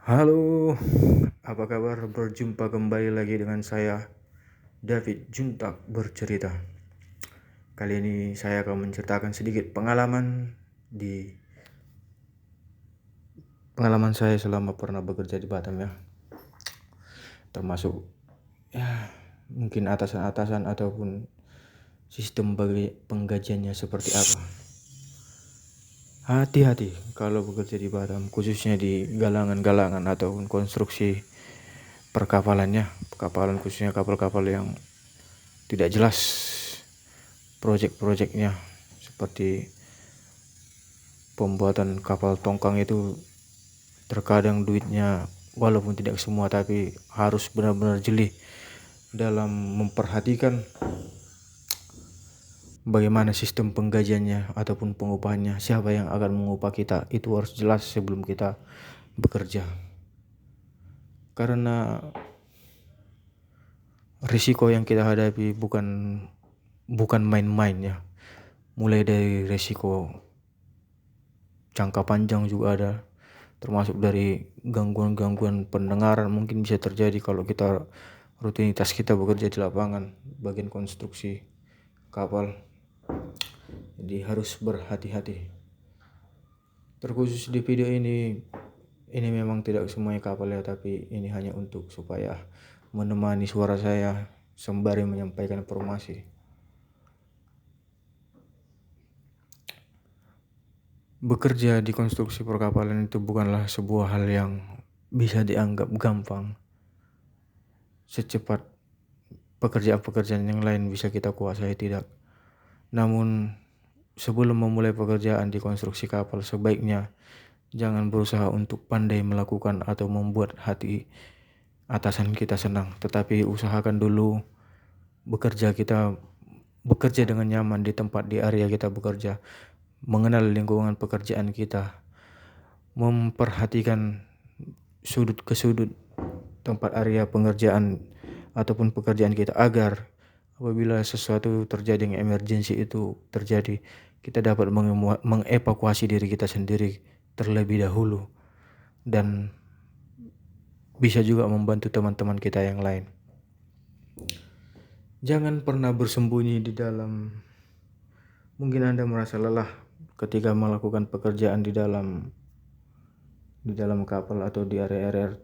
Halo, apa kabar? Berjumpa kembali lagi dengan saya, David Juntak bercerita. Kali ini saya akan menceritakan sedikit pengalaman saya selama pernah bekerja di Batam ya. Termasuk ya mungkin atasan-atasan ataupun sistem bagi penggajiannya seperti apa. Hati-hati kalau bekerja di Batam, khususnya di galangan-galangan ataupun konstruksi kapal khususnya kapal-kapal yang tidak jelas proyek-proyeknya, seperti pembuatan kapal tongkang itu terkadang duitnya walaupun tidak semua tapi harus benar-benar jeli dalam memperhatikan bagaimana sistem penggajiannya ataupun pengupahannya, siapa yang akan mengupah kita, itu harus jelas sebelum kita bekerja. Karena risiko yang kita hadapi bukan main-main ya. Mulai dari risiko jangka panjang juga ada, termasuk dari gangguan-gangguan pendengaran mungkin bisa terjadi kalau rutinitas kita bekerja di lapangan bagian konstruksi kapal. Jadi harus berhati-hati. Terkhusus di video ini memang tidak semuanya kapal ya, tapi ini hanya untuk supaya menemani suara saya sembari menyampaikan informasi. Bekerja di konstruksi perkapalan itu bukanlah sebuah hal yang bisa dianggap gampang. Secepat pekerjaan-pekerjaan yang lain bisa kita kuasai, tidak. Namun sebelum memulai pekerjaan di konstruksi kapal, sebaiknya jangan berusaha untuk pandai melakukan atau membuat hati atasan kita senang, tetapi usahakan dulu bekerja dengan nyaman di tempat di area kita bekerja, mengenal lingkungan pekerjaan kita, memperhatikan sudut ke sudut tempat area pengerjaan ataupun pekerjaan kita, agar apabila sesuatu terjadi yang emergensi itu terjadi, kita dapat mengevakuasi diri kita sendiri terlebih dahulu dan bisa juga membantu teman-teman kita yang lain. Jangan pernah bersembunyi di dalam. Mungkin Anda merasa lelah ketika melakukan pekerjaan di dalam kapal atau di area-area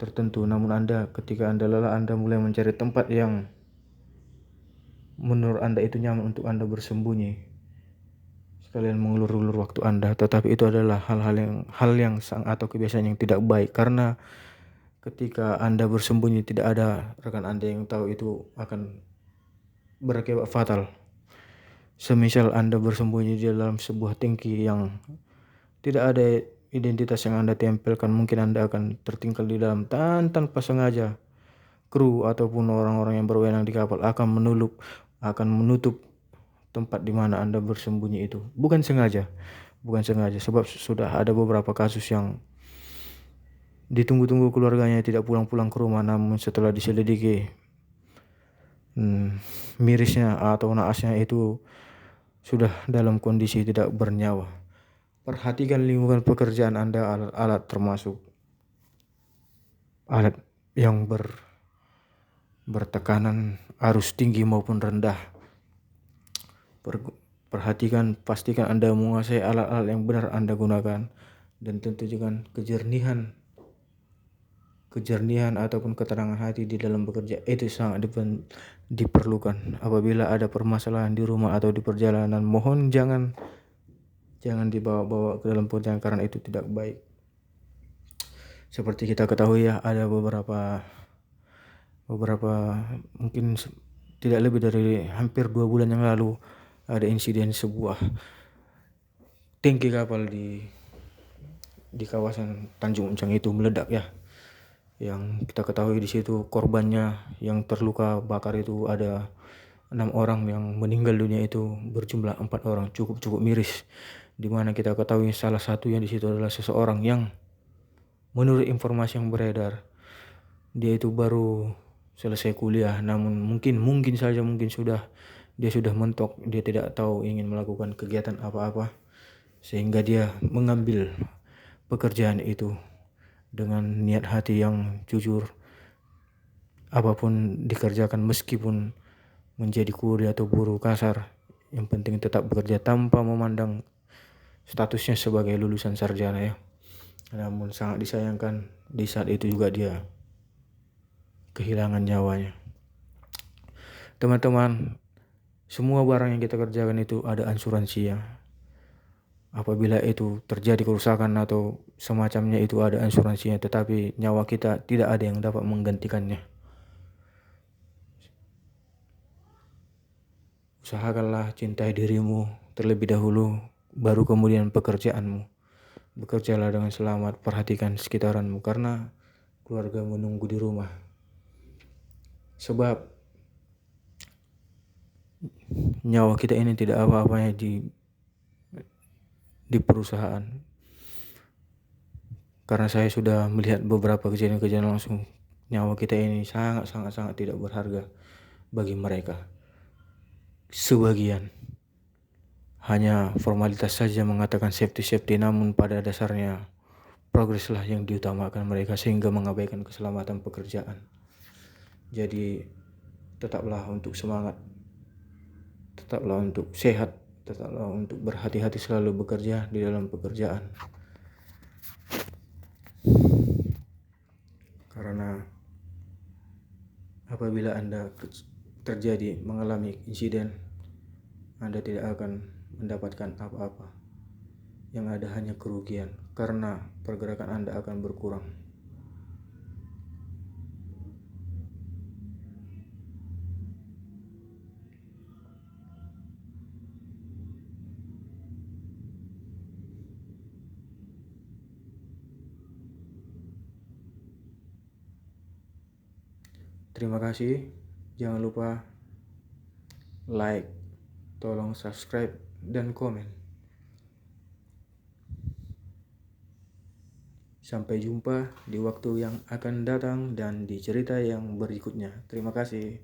tertentu. Namun ketika Anda lelah, Anda mulai mencari tempat yang menurut Anda itu nyaman untuk Anda bersembunyi, sekalian mengulur-ulur waktu Anda. Tetapi itu adalah hal yang atau kebiasaan yang tidak baik, karena ketika Anda bersembunyi tidak ada rekan Anda yang tahu, itu akan berakibat fatal. Semisal Anda bersembunyi di dalam sebuah tangki yang tidak ada identitas yang Anda tempelkan, mungkin Anda akan tertinggal di dalam tanpa sengaja. Kru ataupun orang-orang yang berwenang di kapal akan menutup tempat di mana Anda bersembunyi itu. Bukan sengaja, sebab sudah ada beberapa kasus yang ditunggu-tunggu keluarganya tidak pulang-pulang ke rumah, namun setelah diselidiki mirisnya atau naasnya itu sudah dalam kondisi tidak bernyawa. Perhatikan lingkungan pekerjaan Anda, alat-alat termasuk alat yang bertekanan arus tinggi maupun rendah. Pastikan Anda menguasai alat-alat yang benar Anda gunakan, dan tentu juga kejernihan ataupun keterangan hati di dalam bekerja itu sangat diperlukan. Apabila ada permasalahan di rumah atau di perjalanan, mohon jangan dibawa-bawa ke dalam perjalanan, karena itu tidak baik. Seperti kita ketahui ya, ada beberapa mungkin tidak lebih dari hampir 2 bulan yang lalu ada insiden sebuah tangki kapal di kawasan Tanjung Uncang itu meledak ya. Yang kita ketahui di situ korbannya yang terluka bakar itu ada 6 orang, yang meninggal dunia itu berjumlah 4 orang, cukup miris. Dimana kita ketahui salah satu yang di situ adalah seseorang yang menurut informasi yang beredar dia itu baru selesai kuliah, namun mungkin dia sudah mentok, dia tidak tahu ingin melakukan kegiatan apa-apa sehingga dia mengambil pekerjaan itu dengan niat hati yang jujur, apapun dikerjakan meskipun menjadi kuli atau buruh kasar, yang penting tetap bekerja tanpa memandang statusnya sebagai lulusan sarjana ya. Namun sangat disayangkan di saat itu juga dia kehilangan nyawanya. Teman-teman, semua barang yang kita kerjakan itu ada asuransinya. Apabila itu terjadi kerusakan atau semacamnya itu ada asuransinya, tetapi nyawa kita tidak ada yang dapat menggantikannya. Usahakanlah cintai dirimu terlebih dahulu, baru kemudian pekerjaanmu. Bekerjalah dengan selamat, perhatikan sekitaranmu karena keluarga menunggu di rumah. Sebab nyawa kita ini tidak apa-apanya di perusahaan. Karena saya sudah melihat beberapa kejadian-kejadian langsung, nyawa kita ini sangat tidak berharga bagi mereka. Sebagian hanya formalitas saja mengatakan safety, namun pada dasarnya progreslah yang diutamakan mereka sehingga mengabaikan keselamatan pekerjaan. Jadi tetaplah untuk semangat, tetaplah untuk sehat, tetaplah untuk berhati-hati selalu bekerja di dalam pekerjaan. Karena apabila Anda terjadi mengalami insiden, Anda tidak akan mendapatkan apa-apa. Yang ada hanya kerugian karena pergerakan Anda akan berkurang. Terima kasih. Jangan lupa like, tolong subscribe dan komen. Sampai jumpa di waktu yang akan datang dan di cerita yang berikutnya. Terima kasih.